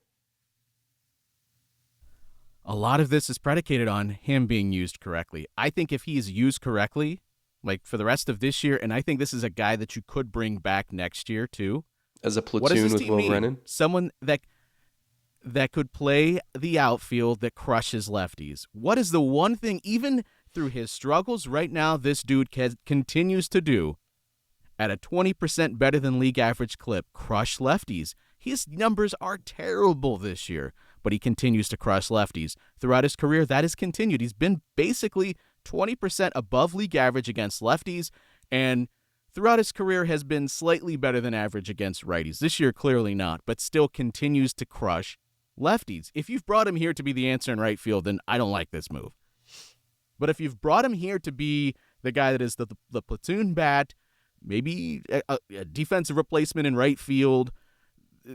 A: A lot of this is predicated on him being used correctly. I think if he is used correctly, like for the rest of this year, and I think this is a guy that you could bring back next year too.
B: As a
A: What does
B: platoon
A: this
B: with
A: team
B: Will
A: need?
B: Brennan?
A: Someone that could play the outfield that crushes lefties. What is the one thing, even through his struggles right now, this dude continues to do at a 20% better than league average clip? Crush lefties. His numbers are terrible this year, but he continues to crush lefties. Throughout his career, that has continued. He's been basically 20% above league average against lefties, and throughout his career has been slightly better than average against righties. This year, clearly not, but still continues to crush lefties. If you've brought him here to be the answer in right field, then I don't like this move. But if you've brought him here to be the guy that is the platoon bat, maybe a defensive replacement in right field,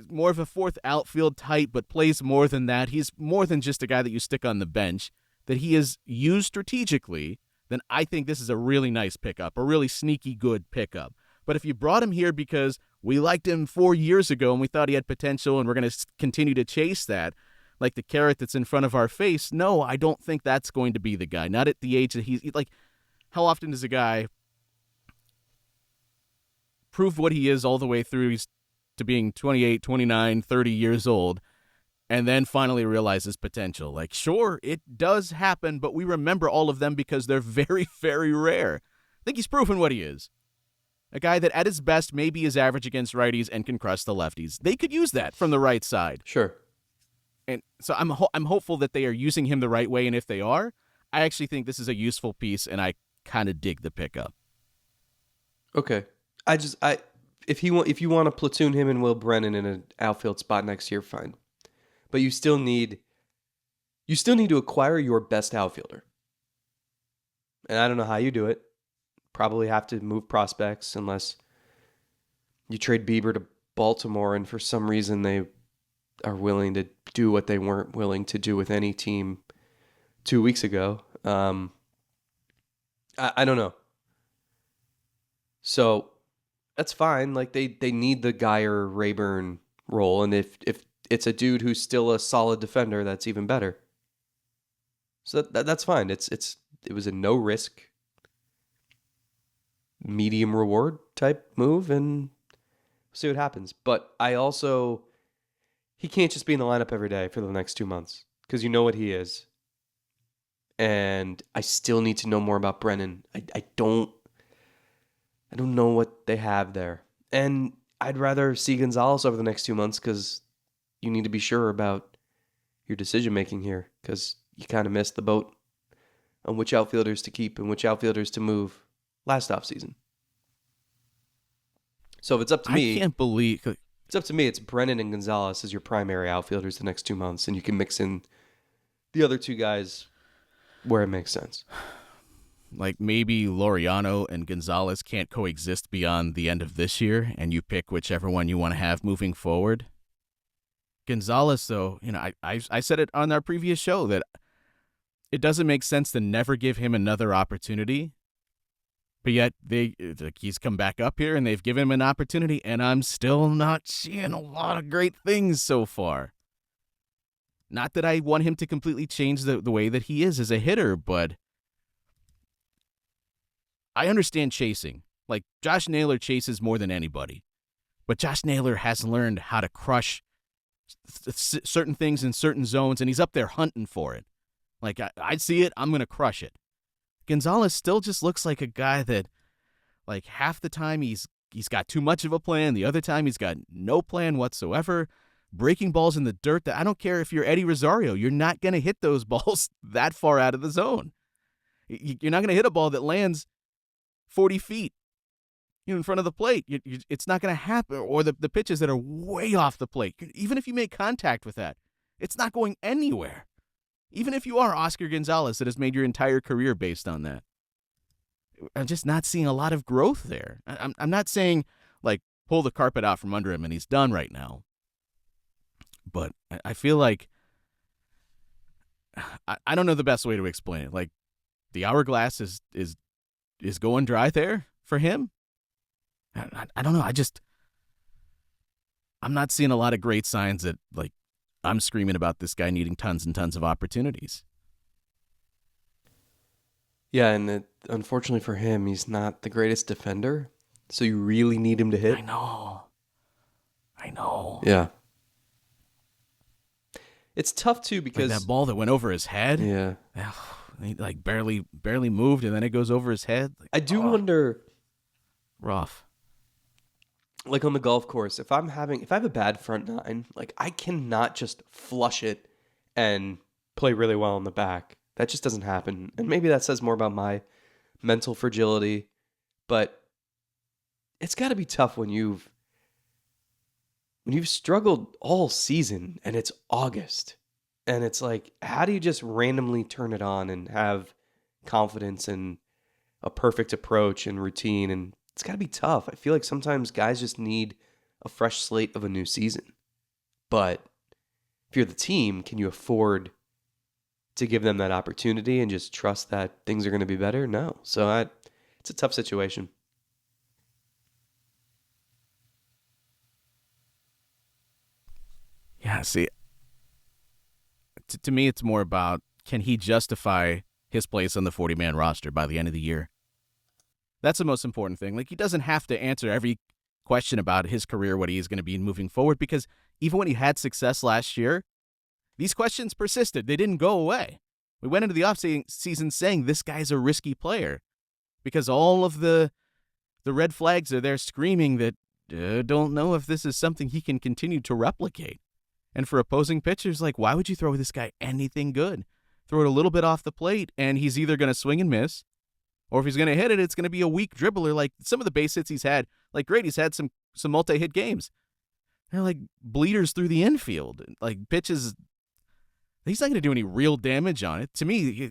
A: more of a fourth outfield type, but plays more than that, he's more than just a guy that you stick on the bench, that he is used strategically, then I think this is a really nice pickup, a really sneaky good pickup. But if you brought him here because we liked him 4 years ago and we thought he had potential and we're going to continue to chase that, like the carrot that's in front of our face, no, I don't think that's going to be the guy. Not at the age that he's, like, how often does a guy prove what he is all the way through to being 28, 29, 30 years old, and then finally realize his potential? Like, sure, it does happen, but we remember all of them because they're very, very rare. I think he's proven what he is. A guy that at his best maybe is average against righties and can crush the lefties. They could use that from the right side.
B: Sure.
A: And so I'm hopeful that they are using him the right way, and if they are, I actually think this is a useful piece, and I kind of dig the pickup.
B: Okay. If you want to platoon him and Will Brennan in an outfield spot next year, fine. But you still need to acquire your best outfielder. And I don't know how you do it. Probably have to move prospects unless you trade Bieber to Baltimore and for some reason they are willing to do what they weren't willing to do with any team 2 weeks ago. I don't know. So that's fine. Like they need the Geyer Rayburn role, and if it's a dude who's still a solid defender, that's even better. So that's fine. It was a no risk, medium reward type move, and we'll see what happens. But he can't just be in the lineup every day for the next 2 months because you know what he is. And I still need to know more about Brennan. I don't know what they have there. And I'd rather see Gonzalez over the next 2 months because you need to be sure about your decision making here because you kind of missed the boat on which outfielders to keep and which outfielders to move last offseason. So if it's up to me,
A: I can't believe
B: it's up to me. It's Brennan and Gonzalez as your primary outfielders the next 2 months, and you can mix in the other two guys where it makes sense.
A: Like maybe Laureano and Gonzalez can't coexist beyond the end of this year, and you pick whichever one you want to have moving forward. Gonzalez, though, I said it on our previous show that it doesn't make sense to never give him another opportunity. But yet he's come back up here and they've given him an opportunity, and I'm still not seeing a lot of great things so far. Not that I want him to completely change the way that he is as a hitter, but I understand chasing. Like, Josh Naylor chases more than anybody, but Josh Naylor has learned how to crush certain things in certain zones, and he's up there hunting for it. Like, I see it, I'm going to crush it. Gonzalez still just looks like a guy that, like, half the time he's got too much of a plan, the other time he's got no plan whatsoever, breaking balls in the dirt that I don't care if you're Eddie Rosario, you're not going to hit those balls that far out of the zone. You're not going to hit a ball that lands 40 feet in front of the plate. It's not going to happen. Or the pitches that are way off the plate. Even if you make contact with that, it's not going anywhere. Even if you are Oscar Gonzalez that has made your entire career based on that. I'm just not seeing a lot of growth there. I'm not saying, like, pull the carpet out from under him and he's done right now. But I feel like, I don't know the best way to explain it. Like, the hourglass is going dry there for him. I don't know. I'm not seeing a lot of great signs that, like, I'm screaming about this guy needing tons and tons of opportunities.
B: Yeah, and unfortunately for him, he's not the greatest defender, so you really need him to hit.
A: I know.
B: Yeah. It's tough, too, because...
A: Like that ball that went over his head?
B: Yeah.
A: He, like, barely moved, and then it goes over his head. Like,
B: I do wonder...
A: Rough.
B: Like, on the golf course, if I have a bad front nine, like, I cannot just flush it and play really well in the back. That just doesn't happen. And maybe that says more about my mental fragility, but it's got to be tough when you've struggled all season and it's August. And it's like, how do you just randomly turn it on and have confidence and a perfect approach and routine? And it's got to be tough. I feel like sometimes guys just need a fresh slate of a new season. But if you're the team, can you afford to give them that opportunity and just trust that things are going to be better? No. So it's a tough situation.
A: Yeah, see, to me, it's more about, can he justify his place on the 40-man roster by the end of the year? That's the most important thing. Like, he doesn't have to answer every question about his career, what he is going to be moving forward, because even when he had success last year, these questions persisted. They didn't go away. We went into the offseason saying this guy's a risky player because all of the red flags are there screaming that don't know if this is something he can continue to replicate. And for opposing pitchers, like, why would you throw this guy anything good? Throw it a little bit off the plate, and he's either going to swing and miss, or if he's going to hit it, it's going to be a weak dribbler. Like some of the base hits he's had, like, great, he's had some multi-hit games. They're like bleeders through the infield. Like, pitches, he's not going to do any real damage on it. To me,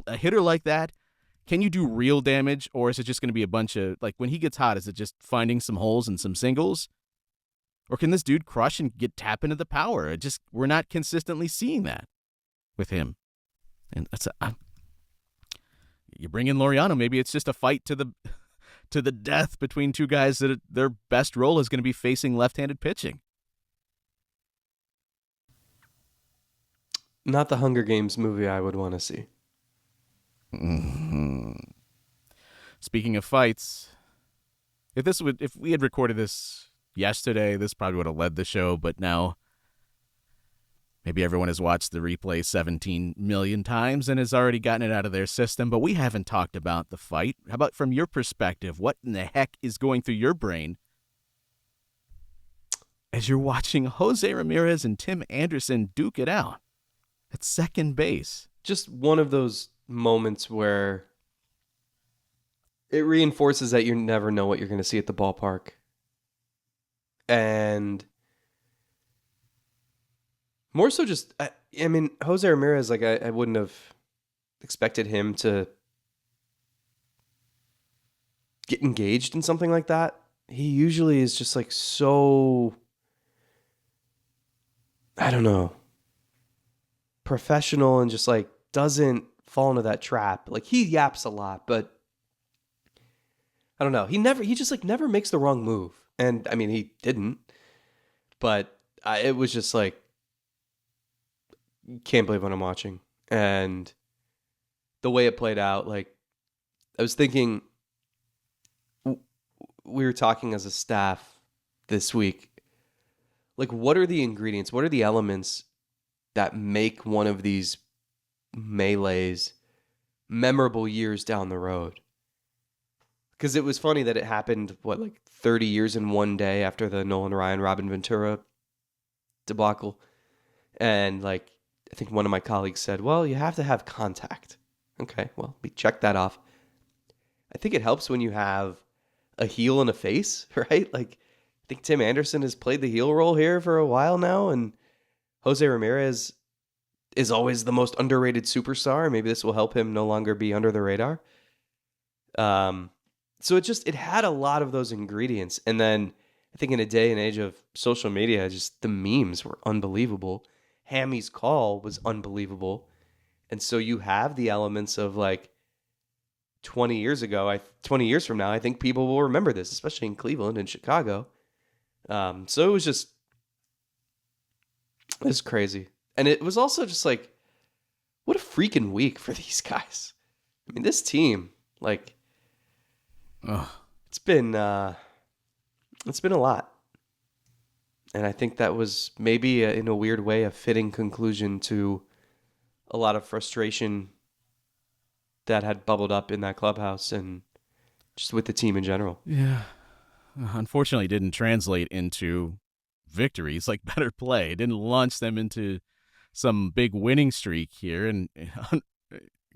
A: a hitter like that, can you do real damage, or is it just going to be a bunch of, like, when he gets hot, is it just finding some holes and some singles? Or can this dude crush and tap into the power? We're not consistently seeing that with him. And that's you bring in Laureano, maybe it's just a fight to the death between two guys that their best role is going to be facing left-handed pitching.
B: Not the Hunger Games movie I would want to see.
A: Mm-hmm. Speaking of fights, if we had recorded this yesterday, this probably would have led the show, but now maybe everyone has watched the replay 17 million times and has already gotten it out of their system, but we haven't talked about the fight. How about from your perspective? What in the heck is going through your brain as you're watching Jose Ramirez and Tim Anderson duke it out at second base?
B: Just one of those moments where it reinforces that you never know what you're going to see at the ballpark. And more so just, I mean, Jose Ramirez, like, I wouldn't have expected him to get engaged in something like that. He usually is just, like, so, I don't know, professional and just, like, doesn't fall into that trap. Like, he yaps a lot, but I don't know. He just, like, never makes the wrong move. And, I mean, he didn't. But it was just, like, can't believe what I'm watching. And the way it played out, like, I was thinking, we were talking as a staff this week. Like, what are the ingredients? What are the elements that make one of these melees memorable years down the road? Because it was funny that it happened, 30 years in one day after the Nolan Ryan, Robin Ventura debacle. And, I think one of my colleagues said, well, you have to have contact. Okay, well, we checked that off. I think it helps when you have a heel and a face, right? I think Tim Anderson has played the heel role here for a while now, and Jose Ramirez is always the most underrated superstar. Maybe this will help him no longer be under the radar. So it had a lot of those ingredients. And then I think in a day and age of social media, just the memes were unbelievable. Hammy's call was unbelievable. And so you have the elements of 20 years ago, 20 years from now, I think people will remember this, especially in Cleveland and Chicago. So it was crazy. And it was also just what a freaking week for these guys. I mean, this team, it's been a lot. And I think that was maybe in a weird way a fitting conclusion to a lot of frustration that had bubbled up in that clubhouse and just with the team in general.
A: Yeah. Unfortunately, it didn't translate into victories, better play. It didn't launch them into some big winning streak here. And,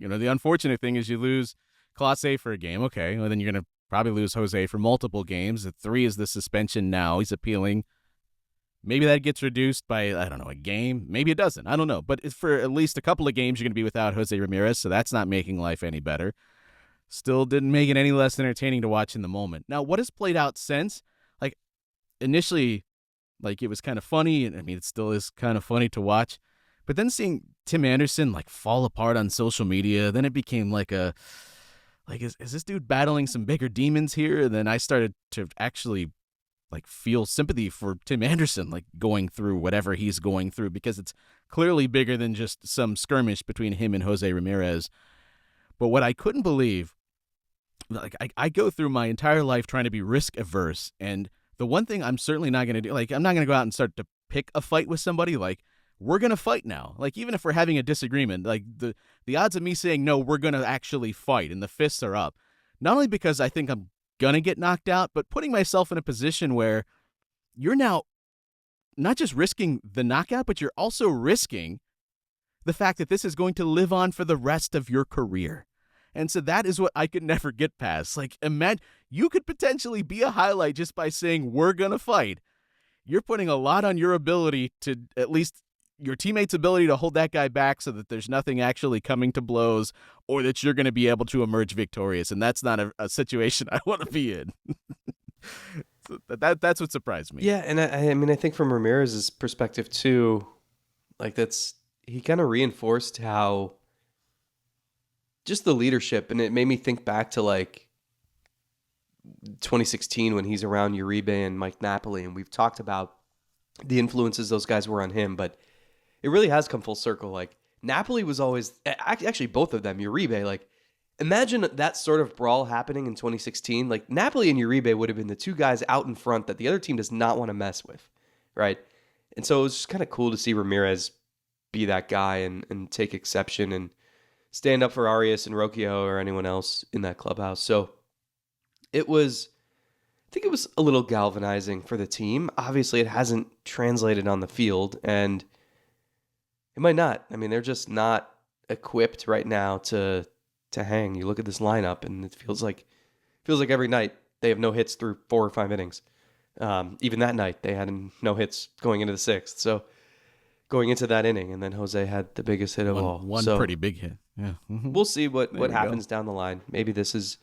A: the unfortunate thing is you lose Clase for a game. Okay, well, then you're going to probably lose Jose for multiple games. The 3 is the suspension now. He's appealing. Maybe that gets reduced by, I don't know, a game. Maybe it doesn't. I don't know. But for at least a couple of games, you're going to be without Jose Ramirez, so that's not making life any better. Still didn't make it any less entertaining to watch in the moment. Now, what has played out since? Initially, it was kind of funny, and I mean, it still is kind of funny to watch. But then seeing Tim Anderson, fall apart on social media, then it became is this dude battling some bigger demons here? And then I started to actually feel sympathy for Tim Anderson, going through whatever he's going through, because it's clearly bigger than just some skirmish between him and Jose Ramirez. But what I couldn't believe, I go through my entire life trying to be risk averse. And the one thing I'm certainly not going to do, I'm not going to go out and start to pick a fight with somebody. We're going to fight now. Even if we're having a disagreement, the odds of me saying, no, we're going to actually fight and the fists are up. Not only because I think I'm going to get knocked out, but putting myself in a position where you're now not just risking the knockout, but you're also risking the fact that this is going to live on for the rest of your career. And so that is what I could never get past. Imagine you could potentially be a highlight just by saying we're going to fight. You're putting a lot on your ability to, at least your teammates' ability to hold that guy back so that there's nothing actually coming to blows, or that you're going to be able to emerge victorious. And that's not a situation I want to be in. So that's what surprised me.
B: Yeah, and I mean, I think from Ramirez's perspective too, he kind of reinforced how just the leadership, and it made me think back to 2016 when he's around Uribe and Mike Napoli, and we've talked about the influences those guys were on him, but it really has come full circle. Napoli was always, actually both of them, Uribe, imagine that sort of brawl happening in 2016. Napoli and Uribe would have been the two guys out in front that the other team does not want to mess with, right? And so it was just kind of cool to see Ramirez be that guy and take exception and stand up for Arias and Rocchio or anyone else in that clubhouse. So I think it was a little galvanizing for the team. Obviously, it hasn't translated on the field, and it might not. I mean, they're just not equipped right now to hang. You look at this lineup, and it feels like every night they have no hits through 4 or 5 innings. Even that night, they had no hits going into the 6th. So going into that inning, and then Jose had the biggest hit of all.
A: One pretty big hit. Yeah,
B: We'll see what happens down the line. Maybe this is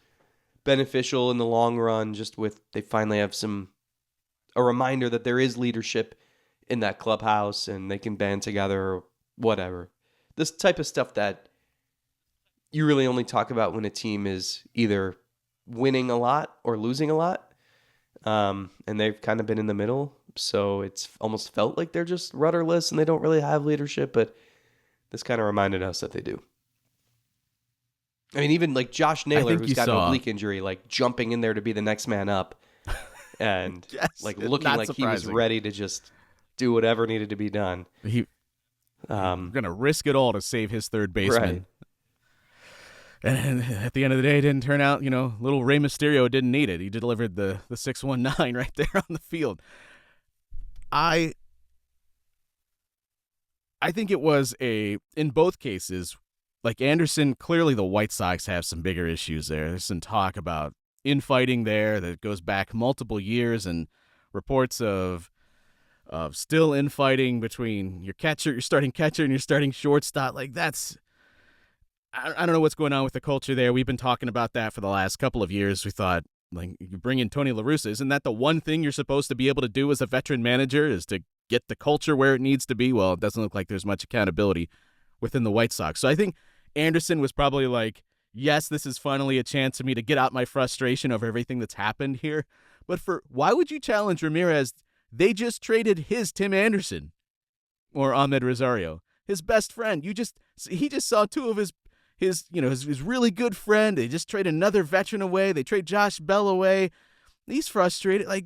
B: beneficial in the long run, just with they finally have a reminder that there is leadership in that clubhouse and they can band together or whatever. This type of stuff that you really only talk about when a team is either winning a lot or losing a lot. And they've kind of been in the middle. So it's almost felt like they're just rudderless and they don't really have leadership, but this kind of reminded us that they do. I mean, even Josh Naylor, who's got an oblique injury, jumping in there to be the next man up. and
A: Yes,
B: like
A: it's
B: looking
A: not
B: like he was
A: surprising.
B: ready to just do whatever needed to be done.
A: He gonna risk it all to save his third baseman.
B: Right.
A: And at the end of the day, it didn't turn out, little Rey Mysterio didn't need it. He delivered the 619 right there on the field. I think it was in both cases, like Anderson, clearly the White Sox have some bigger issues there. There's some talk about infighting there that goes back multiple years, and reports of still infighting between your starting catcher, and your starting shortstop. Like that's, I don't know what's going on with the culture there. We've been talking about that for the last couple of years. We thought, like, you bring in Tony La Russa, isn't that the one thing you're supposed to be able to do as a veteran manager, is to get the culture where it needs to be? Well, it doesn't look like there's much accountability within the White Sox. So I think Anderson was probably like, yes, this is finally a chance for me to get out my frustration over everything that's happened here. But why would you challenge Ramirez? They just traded his Tim Anderson, or Ahmed Rosario, his best friend. He just saw two of his really good friend. They just trade another veteran away. They trade Josh Bell away. He's frustrated. Like,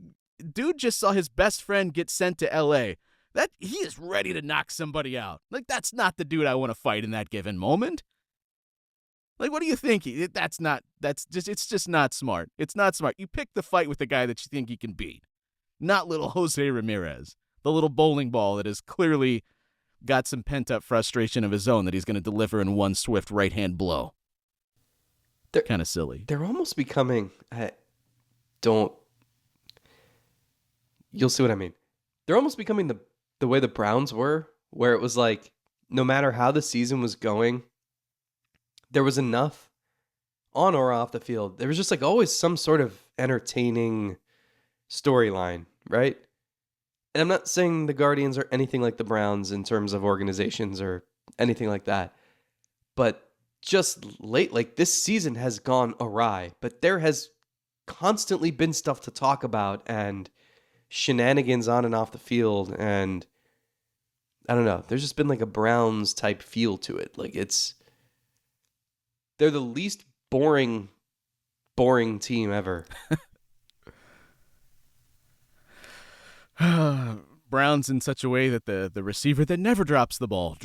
A: dude just saw his best friend get sent to L.A. That he is ready to knock somebody out. Like, that's not the dude I want to fight in that given moment. Like, what do you think? It's just not smart. It's not smart. You pick the fight with the guy that you think you can beat, not little Jose Ramirez, the little bowling ball that has clearly got some pent-up frustration of his own that he's going to deliver in one swift right-hand blow. They're kind of silly.
B: They're almost becoming... You'll see what I mean. They're almost becoming the way the Browns were, where it was like, no matter how the season was going, there was enough on or off the field. There was just like always some sort of entertaining storyline, right? And I'm not saying the Guardians are anything like the Browns in terms of organizations or anything like that. But just late, like this season has gone awry, but there has constantly been stuff to talk about and shenanigans on and off the field. And I don't know, there's just been like a Browns type feel to it. Like they're the least boring team ever.
A: Brown's in such a way that the receiver that never drops the ball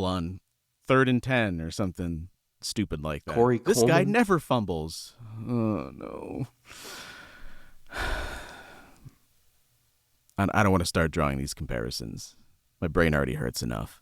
A: on 3rd and 10 or something stupid like that.
B: Corey
A: This
B: Coleman?
A: guy never fumbles. Oh, no. I don't want to start drawing these comparisons. My brain already hurts enough.